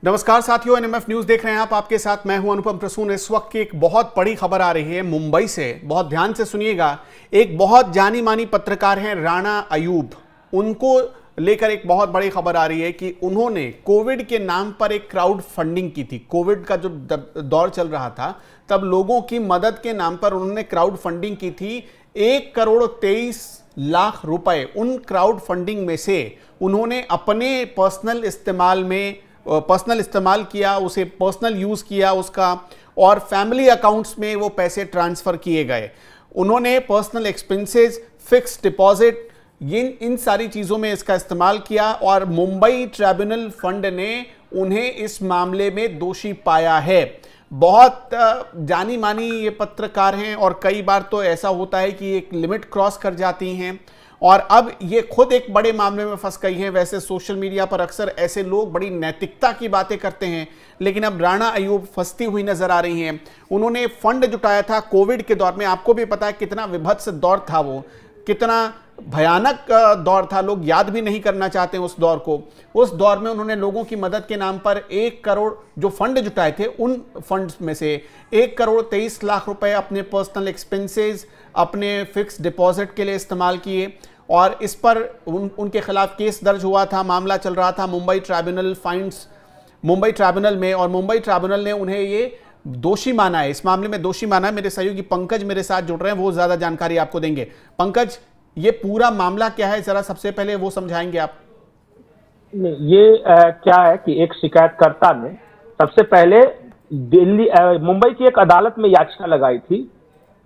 नमस्कार साथियों, NMF news देख रहे हैं आप। आपके साथ मैं हूं अनुपम प्रसून। इस वक्त की एक बहुत बड़ी खबर आ रही है मुंबई से। बहुत ध्यान से सुनिएगा। एक बहुत जानी मानी पत्रकार हैं राणा अयूब, उनको लेकर एक बहुत बड़ी खबर आ रही है कि उन्होंने कोविड के नाम पर एक क्राउड फंडिंग की थी। कोविड का जो दौर चल रहा था तब लोगों की मदद के नाम पर उन्होंने क्राउड फंडिंग की थी। 1,23,00,000 रुपए उन क्राउड फंडिंग में से उन्होंने अपने पर्सनल इस्तेमाल किया, उसे पर्सनल यूज किया उसका, और फैमिली अकाउंट्स में वो पैसे ट्रांसफर किए गए। उन्होंने पर्सनल एक्सपेंसेस, फिक्स डिपॉजिट, इन सारी चीजों में इसका इस्तेमाल किया और मुंबई ट्राइब्यूनल फंड ने उन्हें इस मामले में दोषी पाया है। बहुत जानी मानी ये पत्रकार हैं और कई बार तो ऐसा होता है कि एक लिमिट क्रॉस कर जाती हैं और अब ये खुद एक बड़े मामले में फंस गई हैं। वैसे सोशल मीडिया पर अक्सर ऐसे लोग बड़ी नैतिकता की बातें करते हैं, लेकिन अब राणा अयूब फंसती हुई नजर आ रही हैं। उन्होंने फंड जुटाया था कोविड के दौर में। आपको भी पता है कितना विभत्स दौर था वो, कितना भयानक दौर था। लोग याद भी नहीं करना चाहते उस दौर को। उस दौर में उन्होंने लोगों की मदद के नाम पर 1 करोड़ जो फंड जुटाए थे, उन फंड्स में से 1,23,00,000 रुपए अपने पर्सनल एक्सपेंसेस, अपने फिक्स डिपॉजिट के लिए इस्तेमाल किए और इस पर उनके खिलाफ केस दर्ज हुआ था। मामला चल रहा था मुंबई ट्राइब्यूनल में और मुंबई ट्राइब्यूनल ने उन्हें ये दोषी माना है। इस मामले में दोषी माना है। मेरे सहयोगी पंकज मेरे साथ जुड़ रहे हैं, वो ज्यादा जानकारी आपको देंगे। पंकज, ये पूरा मामला क्या है, जरा सबसे पहले वो समझाएंगे आप। ये क्या है कि एक शिकायतकर्ता ने सबसे पहले मुंबई की एक अदालत में याचिका लगाई थी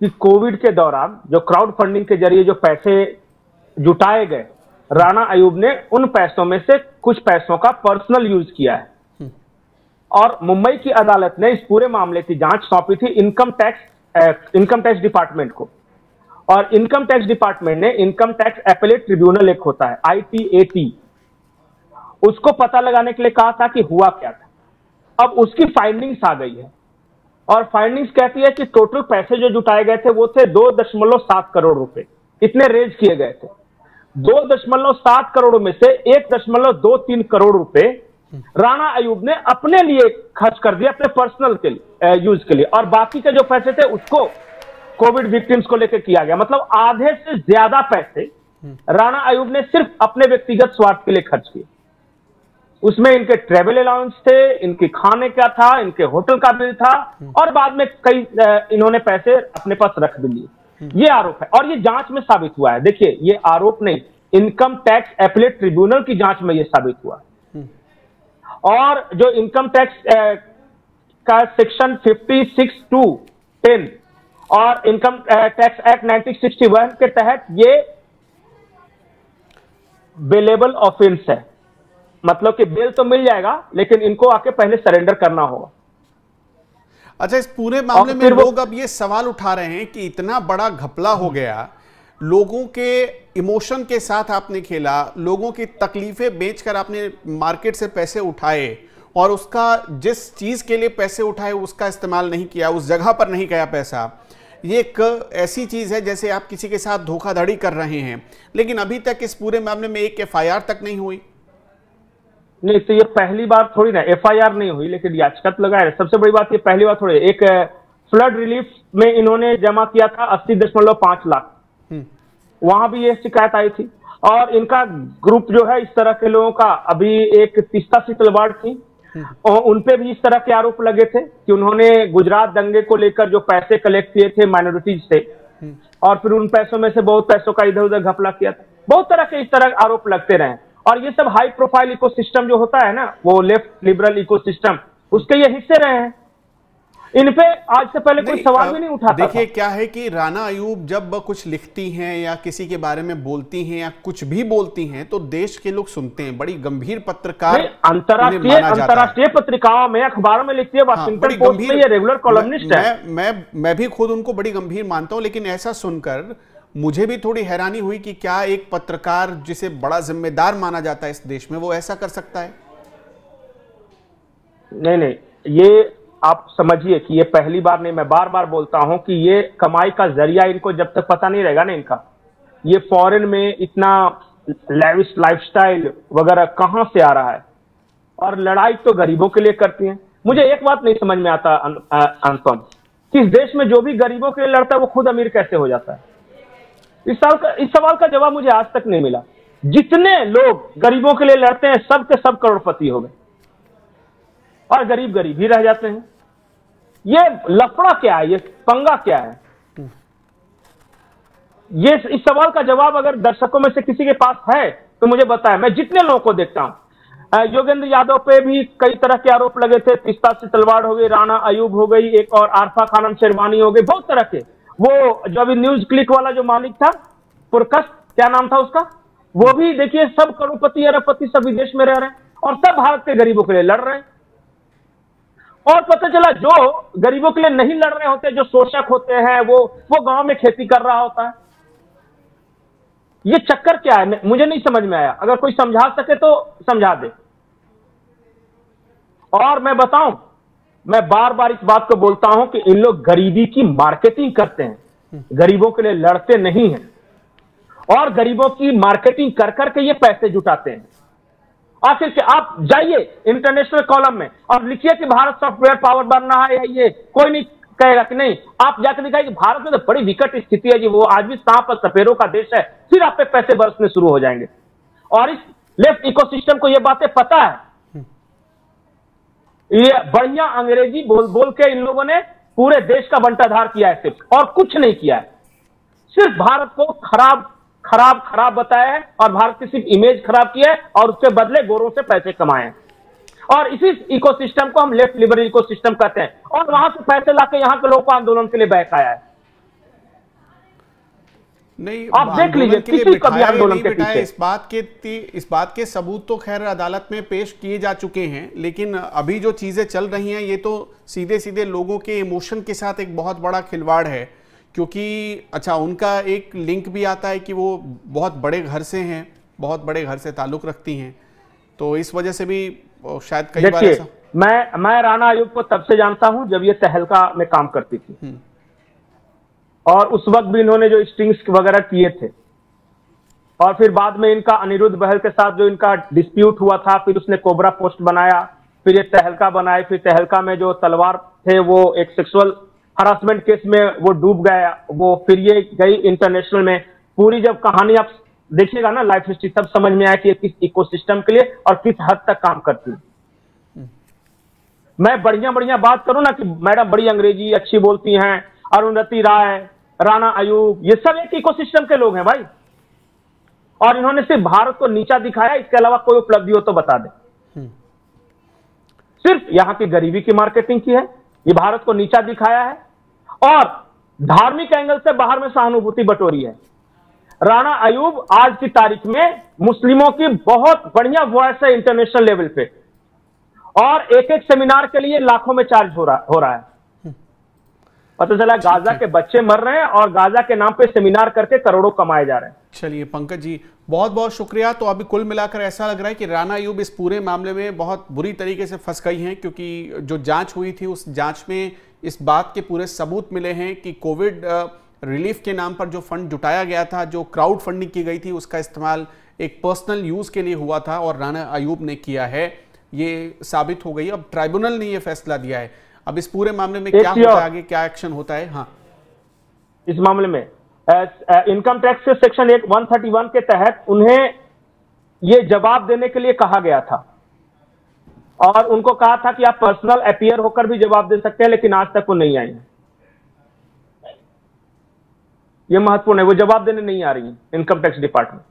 कि कोविड के दौरान जो क्राउड फंडिंग के जरिए जो पैसे जुटाए गए, राणा अयूब ने उन पैसों में से कुछ पैसों का पर्सनल यूज किया है और मुंबई की अदालत ने इस पूरे मामले की जांच सौंपी थी इनकम टैक्स डिपार्टमेंट को। और इनकम टैक्स डिपार्टमेंट ने इनकम टैक्स एपेलेट ट्रिब्यूनल एक होता है ITAT, उसको पता लगाने के लिए कहा था कि हुआ क्या था। अब उसकी फाइंडिंग्स आ गई है और फाइंडिंग्स कहती है कि टोटल पैसे जो जुटाए गए थे वो थे 2.7 करोड़ रुपए, इतने रेज किए गए थे। 2.7 करोड़ में से 1.23 करोड़ रुपए राणा अयूब ने अपने लिए खर्च कर दिया, अपने पर्सनल के लिए यूज के लिए, और बाकी के जो पैसे थे उसको कोविड विक्टिम्स को लेकर किया गया। मतलब आधे से ज्यादा पैसे राणा अयूब ने सिर्फ अपने व्यक्तिगत स्वार्थ के लिए खर्च किए। उसमें इनके ट्रेवल अलाउंस थे, इनके खाने का था, इनके होटल का बिल था और बाद में कई इन्होंने पैसे अपने पास रख भी लिए। ये आरोप है और ये जांच में साबित हुआ है। देखिए, ये आरोप नहीं, इनकम टैक्स एपेलेट ट्रिब्यूनल की जांच में ये साबित हुआ। और जो इनकम टैक्स का सेक्शन 56(2)(10 और इनकम टैक्स एक्ट 1961 के तहत ये बेलेबल ऑफेंस है। मतलब कि बेल तो मिल जाएगा लेकिन इनको आके पहले सरेंडर करना होगा। अच्छा, इस पूरे मामले में लोग अब ये सवाल उठा रहे हैं कि इतना बड़ा घपला हो गया, लोगों के इमोशन के साथ आपने खेला, लोगों की तकलीफें बेचकर आपने मार्केट से पैसे उठाए और उसका जिस चीज के लिए पैसे उठाए उसका इस्तेमाल नहीं किया, उस जगह पर नहीं गया पैसा। ये एक ऐसी चीज है जैसे आप किसी के साथ धोखाधड़ी कर रहे हैं, लेकिन अभी तक इस पूरे मामले में एक FIR तक नहीं हुई। नहीं, तो ये पहली बार थोड़ी ना FIR नहीं हुई, लेकिन याचिका तो लगाया। सबसे बड़ी बात ये पहली बार थोड़ी, एक फ्लड रिलीफ में इन्होंने जमा किया था 80.5 लाख, वहां भी ये शिकायत आई थी। और इनका ग्रुप जो है इस तरह के लोगों का, अभी एक तीस्ता सी तलवार थी और उनपे भी इस तरह के आरोप लगे थे कि उन्होंने गुजरात दंगे को लेकर जो पैसे कलेक्ट किए थे माइनॉरिटीज से और फिर उन पैसों में से बहुत पैसों का इधर उधर घपला किया था। बहुत तरह के इस तरह आरोप लगते रहे और ये सब हाई प्रोफाइल इकोसिस्टम जो होता है ना, वो लेफ्ट लिबरल इकोसिस्टम, उसके ये हिस्से रहे हैं। इन पे आज से पहले कोई सवाल भी नहीं उठाता। देखिए, क्या है कि राणा अयूब जब कुछ लिखती हैं या किसी के बारे में बोलती हैं या कुछ भी बोलती हैं तो देश के लोग सुनते हैं। बड़ी गंभीर पत्रकार, अंतरराष्ट्रीय पत्रिकाओं में, अखबारों में लिखती है, वाशिंगटन पोस्ट में ये रेगुलर कॉलमनिस्ट है। मैं भी खुद उनको बड़ी गंभीर मानता हूं, लेकिन ऐसा सुनकर मुझे भी थोड़ी हैरानी हुई कि क्या एक पत्रकार जिसे बड़ा जिम्मेदार माना जाता है इस देश में, वो ऐसा कर सकता है। नहीं, ये आप समझिए कि ये पहली बार नहीं, मैं बार बार बोलता हूं कि ये कमाई का जरिया इनको जब तक पता नहीं रहेगा ना इनका, ये फॉरेन में इतना लैविश लाइफस्टाइल वगैरह कहां से आ रहा है और लड़ाई तो गरीबों के लिए करती हैं। मुझे एक बात नहीं समझ में आता अनुपम, कि इस देश में जो भी गरीबों के लिए लड़ता है वो खुद अमीर कैसे हो जाता है? इस सवाल का जवाब मुझे आज तक नहीं मिला। जितने लोग गरीबों के लिए लड़ते हैं सब के सब करोड़पति हो गए और गरीब गरीब ही रह जाते हैं। ये लफड़ा क्या है? ये पंगा क्या है? ये इस सवाल का जवाब अगर दर्शकों में से किसी के पास है तो मुझे बताएं। मैं जितने लोगों को देखता हूं, योगेंद्र यादव पे भी कई तरह के आरोप लगे थे, तीस्ता से तलवार हो गई, राणा अयूब हो गई, एक और आरफा खानम शेरवानी हो गई, बहुत तरह के। वो जो अभी न्यूज क्लिक वाला जो मालिक था, पुरकस क्या नाम था उसका, वो भी देखिए सब करोड़पति अरबपति सब विदेश में रह रहे हैं और सब भारत के गरीबों के लिए लड़ रहे हैं। और पता चला जो गरीबों के लिए नहीं लड़ रहे होते, जो शोषक होते हैं, वो गांव में खेती कर रहा होता है। ये चक्कर क्या है? मुझे नहीं समझ में आया। अगर कोई समझा सके तो समझा दे। और मैं बताऊं, मैं बार बार इस बात को बोलता हूं कि इन लोग गरीबी की मार्केटिंग करते हैं, गरीबों के लिए लड़ते नहीं हैं और गरीबों की मार्केटिंग कर करके ये पैसे जुटाते हैं। आखिर के आप जाइए इंटरनेशनल कॉलम में और लिखिए कि भारत सॉफ्टवेयर पावर बनना है, ये कोई नहीं कहेगा कि नहीं। आप जाकर दिखाइए कि भारत में तो बड़ी विकट स्थिति है जी, वो आज भी सांप और सपेरों का देश है, फिर आप पे पैसे बरसने शुरू हो जाएंगे। और इस लेफ्ट इकोसिस्टम को ये बातें पता है। ये बढ़िया अंग्रेजी बोल बोल के इन लोगों ने पूरे देश का बंटाधार किया है सिर्फ, और कुछ नहीं किया है। सिर्फ भारत को खराब बताया है और भारत की सिर्फ इमेज खराब की है और उसके बदले गोरों से पैसे कमाए हैं। और इसी इकोसिस्टम को हम लेफ्ट लिबरल इकोसिस्टम कहते हैं और वहां से पैसे लाके यहां के लोगों को आंदोलन के लिए बहकाया है। नहीं, आप देख लीजिए किसी का भी आंदोलन के पीछे इस बात के सबूत तो खैर अदालत में पेश किए जा चुके हैं, लेकिन अभी जो चीजें चल रही हैं ये तो सीधे सीधे लोगों के इमोशन के साथ एक बहुत बड़ा खिलवाड़ है। क्योंकि अच्छा, उनका एक लिंक भी आता है कि वो बहुत बड़े घर से हैं, बहुत बड़े घर से ताल्लुक रखती हैं, तो इस वजह से भी शायद कई बार ऐसा। मैं राणा अयूब को तब से जानता हूं जब ये तहलका में काम करती थी और उस वक्त भी इन्होंने जो स्टिंग्स वगैरह किए थे और फिर बाद में इनका अनिरुद्ध बहल के साथ जो इनका डिस्प्यूट हुआ था, फिर उसने कोबरा पोस्ट बनाया, फिर ये तहलका बनाए, फिर तहलका में जो तलवार थे वो एक सेक्सुअल हरासमेंट केस में वो डूब गया, वो फिर ये गई इंटरनेशनल में। पूरी जब कहानी आप देखिएगा ना, लाइफ हिस्ट्री, तब समझ में आया कि किस इकोसिस्टम के लिए और किस हद तक काम करती है। मैं बढ़िया बात करूं ना कि मैडम बड़ी अंग्रेजी अच्छी बोलती हैं, अरुंधति राय, राणा अयूब, ये सब एक इकोसिस्टम के लोग हैं भाई। और इन्होंने सिर्फ भारत को नीचा दिखाया, इसके अलावा कोई उपलब्धि हो तो बता दें। सिर्फ यहां की गरीबी की मार्केटिंग की है, ये भारत को नीचा दिखाया है और धार्मिक एंगल से बाहर में सहानुभूति बटोरी है। राणा अयूब आज की तारीख में मुस्लिमों की बहुत बढ़िया वॉइस है इंटरनेशनल लेवल पे और एक एक सेमिनार के लिए लाखों में चार्ज हो रहा है। पता चला गाजा के बच्चे मर रहे हैं और गाजा के नाम पे सेमिनार करके करोड़ों कमाए जा रहे हैं। चलिए पंकज जी, बहुत बहुत शुक्रिया। तो अभी कुल मिलाकर ऐसा लग रहा है कि राणा अयूब इस पूरे मामले में बहुत बुरी तरीके से फंस गई हैं, क्योंकि जो जांच हुई थी उस जांच में इस बात के पूरे सबूत मिले हैं कि कोविड रिलीफ के नाम पर जो फंड जुटाया गया था, जो क्राउड फंडिंग की गई थी, उसका इस्तेमाल एक पर्सनल यूज के लिए हुआ था और राणा अयूब ने किया है, ये साबित हो गई। अब ट्राइब्यूनल ने ये फैसला दिया है। अब इस पूरे मामले में क्या होता है आगे, क्या एक्शन होता है? हाँ, इस मामले में इनकम टैक्स से सेक्शन 131 के तहत उन्हें ये जवाब देने के लिए कहा गया था और उनको कहा था कि आप पर्सनल अपीयर होकर भी जवाब दे सकते हैं, लेकिन आज तक वो नहीं आई है। ये महत्वपूर्ण है, वो जवाब देने नहीं आ रही है इनकम टैक्स डिपार्टमेंट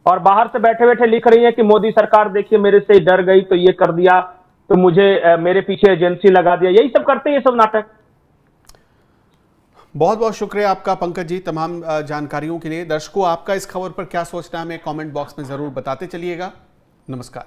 और बाहर से बैठे बैठे लिख रही है कि मोदी सरकार देखिए मेरे से डर गई तो ये कर दिया, तो मुझे मेरे पीछे एजेंसी लगा दिया, यही सब करते हैं ये सब नाटक। बहुत बहुत शुक्रिया आपका पंकज जी तमाम जानकारियों के लिए। दर्शकों, आपका इस खबर पर क्या सोचना है हमें कमेंट बॉक्स में जरूर बताते चलिएगा। नमस्कार।